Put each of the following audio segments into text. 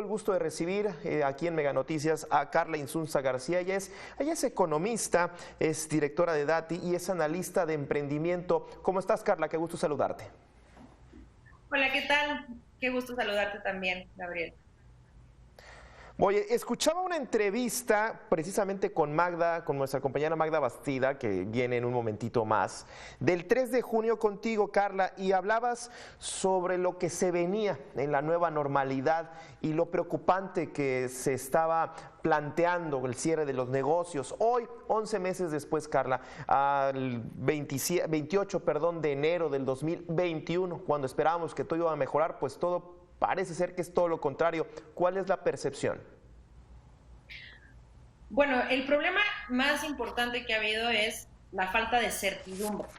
el gusto de recibir aquí en Mega Noticias a Carla Insunza García. Ella es economista, es directora de Dati y es analista de emprendimiento. ¿Cómo estás, Carla? Qué gusto saludarte. Hola, ¿qué tal? Qué gusto saludarte también, Gabriel. Oye, escuchaba una entrevista precisamente con Magda, con nuestra compañera Magda Bastida, que viene en un momentito más, del 3 de junio contigo, Carla, y hablabas sobre lo que se venía en la nueva normalidad y lo preocupante que se estaba planteando el cierre de los negocios. Hoy, 11 meses después, Carla, al 28 de enero del 2021, cuando esperábamos que todo iba a mejorar, pues todo parece ser que es todo lo contrario. ¿Cuál es la percepción? Bueno, el problema más importante que ha habido es la falta de certidumbre.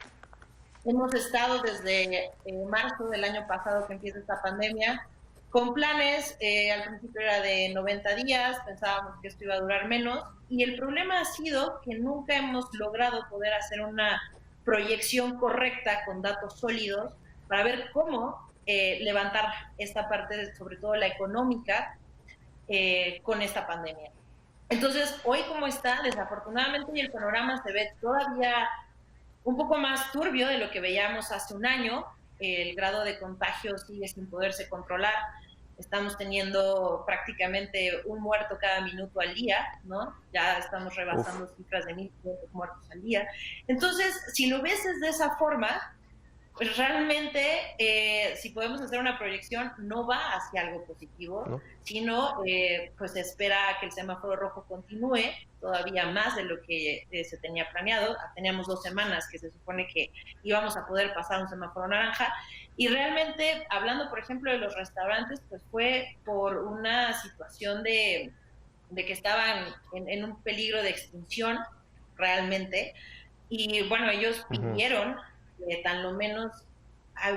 Hemos estado desde marzo del año pasado que empieza esta pandemia con planes, al principio era de 90 días, pensábamos que esto iba a durar menos, y el problema ha sido que nunca hemos logrado poder hacer una proyección correcta con datos sólidos para ver cómo levantar esta parte, sobre todo la económica, con esta pandemia. Entonces, hoy como está, desafortunadamente, y el panorama se ve todavía un poco más turbio de lo que veíamos hace un año. El grado de contagio sigue sin poderse controlar. Estamos teniendo prácticamente un muerto cada minuto al día, ¿no? Ya estamos Uf. rebasando cifras de 1.500 muertos al día. Entonces, si lo ves de esa forma, pues realmente, si podemos hacer una proyección, no va hacia algo positivo, ¿No? sino pues se espera que el semáforo rojo continúe todavía más de lo que se tenía planeado. Teníamos 2 semanas que se supone que íbamos a poder pasar un semáforo naranja, y realmente, hablando por ejemplo de los restaurantes, pues fue por una situación de que estaban en un peligro de extinción realmente. Y bueno, ellos Ujú. pidieron que tan lo menos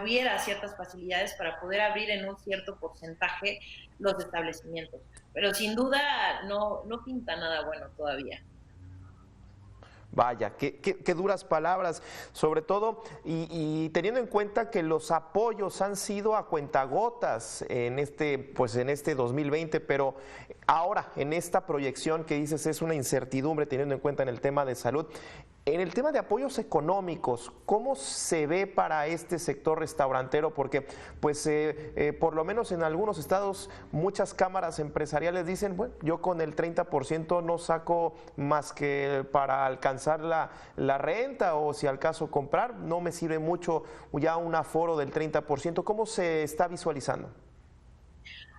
hubiera ciertas facilidades para poder abrir en un cierto porcentaje los establecimientos. Pero sin duda no pinta nada bueno todavía. Vaya, qué duras palabras, sobre todo, y teniendo en cuenta que los apoyos han sido a cuentagotas pues en este 2020, pero ahora en esta proyección que dices es una incertidumbre teniendo en cuenta en el tema de salud. En el tema de apoyos económicos, ¿cómo se ve para este sector restaurantero? Porque, pues, por lo menos en algunos estados, muchas cámaras empresariales dicen, bueno, yo con el 30% no saco más que para alcanzar la renta, o si al caso comprar, no me sirve mucho ya un aforo del 30%. ¿Cómo se está visualizando?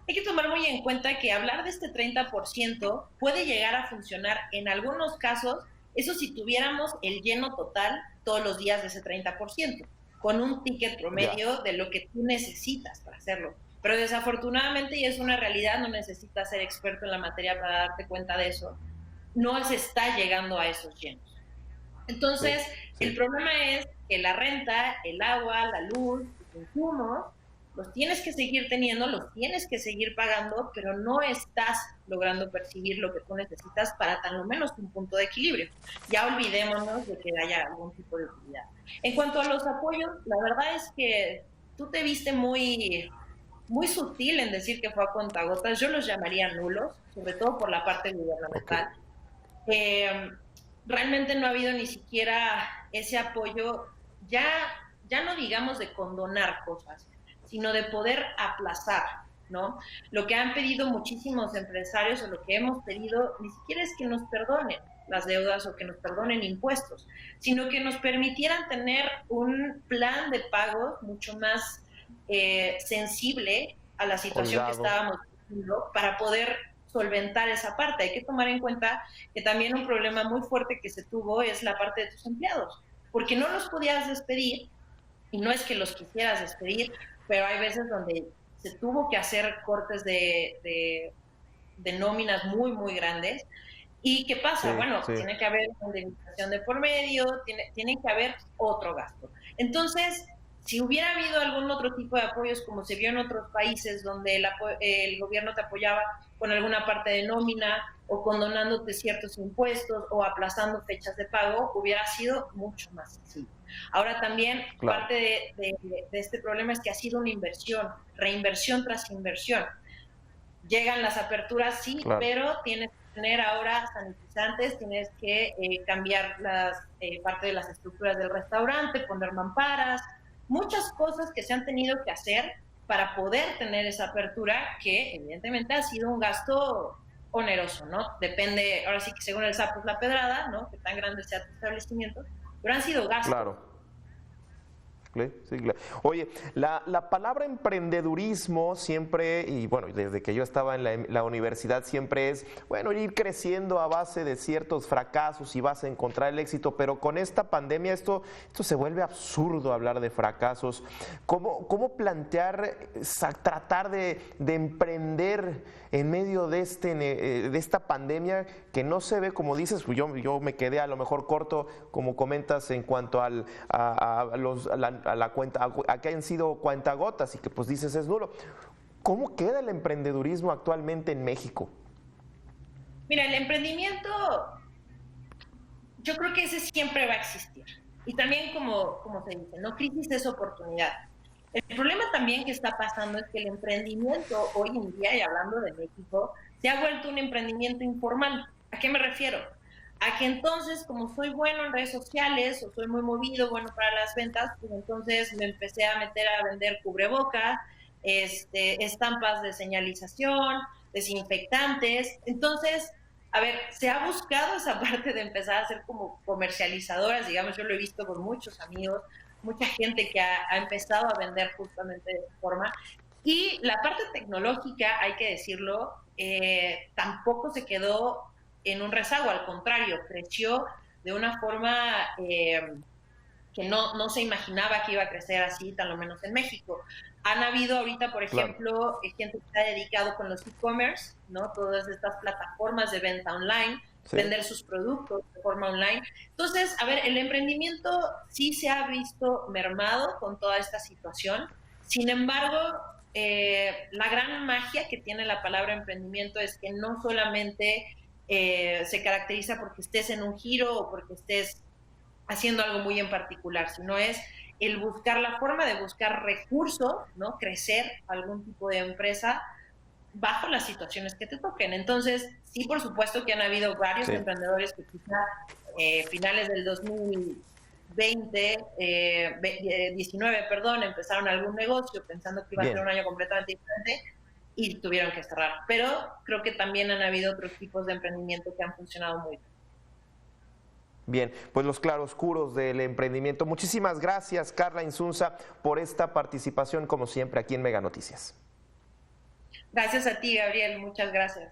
Hay que tomar muy en cuenta que hablar de este 30% puede llegar a funcionar en algunos casos, eso si tuviéramos el lleno total todos los días de ese 30%, con un ticket Ya. promedio de lo que tú necesitas para hacerlo. Pero desafortunadamente, y es una realidad, no necesitas ser experto en la materia para darte cuenta de eso, no se está llegando a esos llenos. Sí, Entonces, el sí. problema es que la renta, el agua, la luz, los insumos, los tienes que seguir teniendo, los tienes que seguir pagando, pero no estás logrando percibir lo que tú necesitas para tan lo menos un punto de equilibrio. Ya olvidémonos de que haya algún tipo de utilidad. En cuanto a los apoyos, la verdad es que tú te viste muy sutil en decir que fue a contagotas. Yo los llamaría nulos, sobre todo por la parte Ok. gubernamental. eh, Realmente no ha habido ni siquiera ese apoyo, ya, ya no digamos de condonar cosas, sino de poder aplazar, ¿no? Lo que han pedido muchísimos empresarios, o lo que hemos pedido, ni siquiera es que nos perdonen las deudas o que nos perdonen impuestos, sino que nos permitieran tener un plan de pagos mucho más sensible a la situación que Holgado. estábamos viviendo para poder solventar esa parte. Hay que tomar en cuenta que también un problema muy fuerte que se tuvo es la parte de tus empleados, porque no los podías despedir, y no es que los quisieras despedir, pero hay veces donde se tuvo que hacer cortes de nóminas muy grandes. ¿Y qué pasa? Sí, Bueno, sí. tiene que haber una indemnización de por medio, tiene que haber otro gasto. Entonces, si hubiera habido algún otro tipo de apoyos, como se vio en otros países donde el gobierno te apoyaba con alguna parte de nómina, o condonándote ciertos impuestos, o aplazando fechas de pago, hubiera sido mucho más sencillo. Ahora también, Claro. parte de este problema es que ha sido una inversión, reinversión tras inversión. llegan las aperturas, sí, Claro. pero tienes que tener ahora sanitizantes, tienes que cambiar las parte de las estructuras del restaurante, poner mamparas, muchas cosas que se han tenido que hacer para poder tener esa apertura, que evidentemente ha sido un gasto oneroso, ¿no? Depende, ahora sí que según el sapo es la pedrada, ¿no? Que tan grande sea tu establecimiento, pero han sido gastos. Claro. Sí, claro. Oye, la palabra emprendedurismo siempre, y bueno, desde que yo estaba en la universidad, siempre es, bueno, ir creciendo a base de ciertos fracasos y vas a encontrar el éxito, pero con esta pandemia esto se vuelve absurdo hablar de fracasos. ¿Cómo plantear, tratar de emprender en medio de esta pandemia que no se ve, como dices? Yo me quedé a lo mejor corto, como comentas, en cuanto a la cuenta, a que hayan sido cuentagotas y que pues dices es duro. ¿Cómo queda el emprendedurismo actualmente en México? Mira, el emprendimiento, yo creo que ese siempre va a existir. Y también como se dice, ¿no? Crisis es oportunidad. El problema también que está pasando es que el emprendimiento hoy en día, y hablando de México, se ha vuelto un emprendimiento informal. ¿A qué me refiero? A que entonces, como soy bueno en redes sociales o soy muy movido, bueno para las ventas, pues entonces me empecé a meter a vender cubrebocas, estampas de señalización, desinfectantes. Entonces, a ver, se ha buscado esa parte de empezar a ser como comercializadoras, digamos, yo lo he visto con muchos amigos, mucha gente que ha empezado a vender justamente de esa forma. Y la parte tecnológica, hay que decirlo, tampoco se quedó en un rezago, al contrario, creció de una forma que no se imaginaba que iba a crecer así, tan lo menos en México. Han habido ahorita, por Claro. ejemplo, gente que se ha dedicado con los e-commerce, ¿no? Todas estas plataformas de venta online, Sí. vender sus productos de forma online. Entonces, a ver, el emprendimiento sí se ha visto mermado con toda esta situación. Sin embargo, la gran magia que tiene la palabra emprendimiento es que no solamente se caracteriza porque estés en un giro o porque estés haciendo algo muy en particular, sino es el buscar la forma de buscar recursos, ¿no? Crecer algún tipo de empresa bajo las situaciones que te toquen. Entonces, sí, por supuesto que han habido varios Sí. emprendedores que quizá finales del 2020, 19, perdón, empezaron algún negocio pensando que iba a ser Bien. un año completamente diferente y tuvieron que cerrar. Pero creo que también han habido otros tipos de emprendimiento que han funcionado muy bien. Bien, pues los claroscuros del emprendimiento. Muchísimas gracias, Carla Insunza, por esta participación, como siempre, aquí en Mega Noticias. Gracias a ti, Gabriel. Muchas gracias.